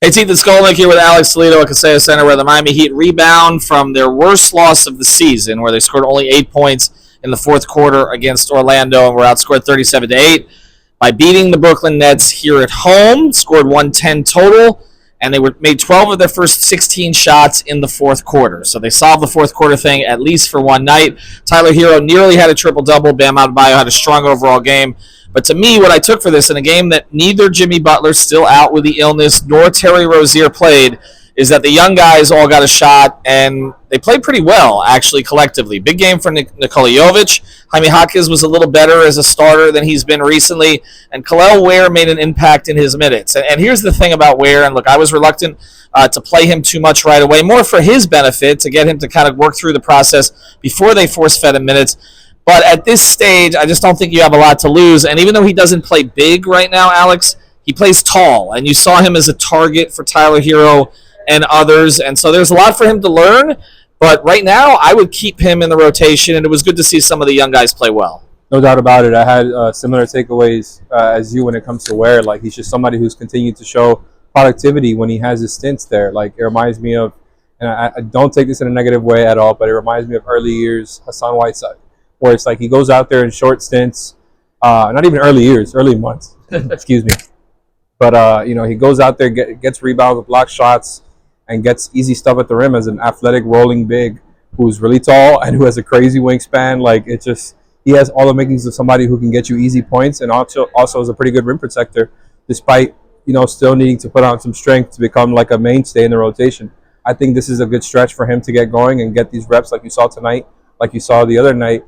Hey, it's Ethan Skolnick here with Alex Toledo at Kaseya Center, where the Miami Heat rebound from their worst loss of the season, where they scored only 8 points in the fourth quarter against Orlando and were outscored 37-8 by beating the Brooklyn Nets here at home. Scored 110 total, and they made 12 of their first 16 shots in the fourth quarter. So they solved the fourth quarter thing at least for one night. Tyler Hero nearly had a triple-double. Bam Adebayo had a strong overall game. But to me, what I took for this in a game that neither Jimmy Butler, still out with the illness, nor Terry Rozier played, is that the young guys all got a shot, and they played pretty well, actually, collectively. Big game for Nikola Jovic. Jaime Jaquez was a little better as a starter than he's been recently, and Kel'el Ware made an impact in his minutes. And here's the thing about Ware, and look, I was reluctant to play him too much right away, more for his benefit, to get him to kind of work through the process before they force-fed him minutes. But at this stage, I just don't think you have a lot to lose. And even though he doesn't play big right now, Alex, he plays tall. And you saw him as a target for Tyler Hero and others. And so there's a lot for him to learn. But right now, I would keep him in the rotation. And it was good to see some of the young guys play well. No doubt about it. I had similar takeaways as you when it comes to Ware. Like, he's just somebody who's continued to show productivity when he has his stints there. Like, it reminds me of, and I don't take this in a negative way at all, but it reminds me of early years Hassan Whiteside, where it's like he goes out there in short stints, not even early years, early months, excuse me. But, he goes out there, gets rebounds, blocks shots, and gets easy stuff at the rim as an athletic rolling big who's really tall and who has a crazy wingspan. Like, it just, he has all the makings of somebody who can get you easy points, and also is a pretty good rim protector, despite, still needing to put on some strength to become like a mainstay in the rotation. I think this is a good stretch for him to get going and get these reps like you saw tonight, like you saw the other night.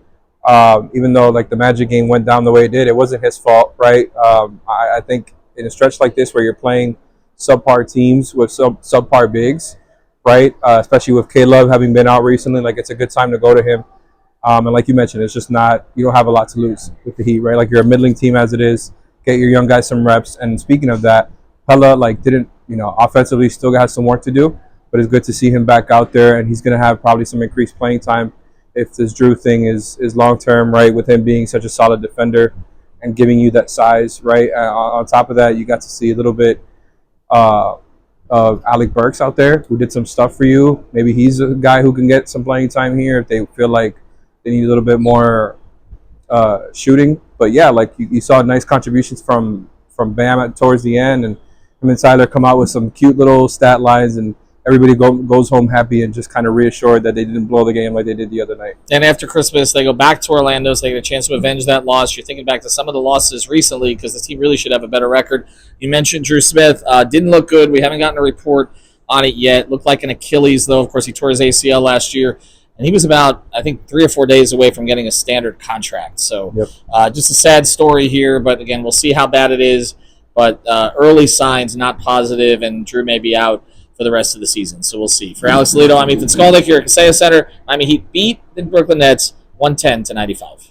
Even though like the Magic game went down the way it did, it wasn't his fault, right? I think in a stretch like this where you're playing subpar teams with subpar bigs, right? Especially with K-Love having been out recently, like it's a good time to go to him. And like you mentioned, it's just not, you don't have a lot to lose with the Heat, right? Like, you're a middling team as it is. Get your young guys some reps. And speaking of that, Pella didn't, offensively still has some work to do, but it's good to see him back out there, and he's going to have probably some increased playing time if this Drew thing is long-term, right, with him being such a solid defender and giving you that size, right? On top of that, you got to see a little bit of Alec Burks out there, who did some stuff for you. Maybe he's a guy who can get some playing time here if they feel like they need a little bit more shooting. But, yeah, like you saw nice contributions from Bam towards the end, and him and Tyler come out with some cute little stat lines, and everybody goes home happy and just kind of reassured that they didn't blow the game like they did the other night. And after Christmas, they go back to Orlando, so they get a chance to avenge that loss. You're thinking back to some of the losses recently because the team really should have a better record. You mentioned Drew Smith. Didn't look good. We haven't gotten a report on it yet. Looked like an Achilles, though. Of course, he tore his ACL last year. And he was about, I think, 3 or 4 days away from getting a standard contract. So just a sad story here. But, again, we'll see how bad it is. But early signs not positive, and Drew may be out for the rest of the season. So we'll see. For Alex Toledo, I'm Ethan Skolnick here at Kaseya Center. Miami Heat beat the Brooklyn Nets 110-95.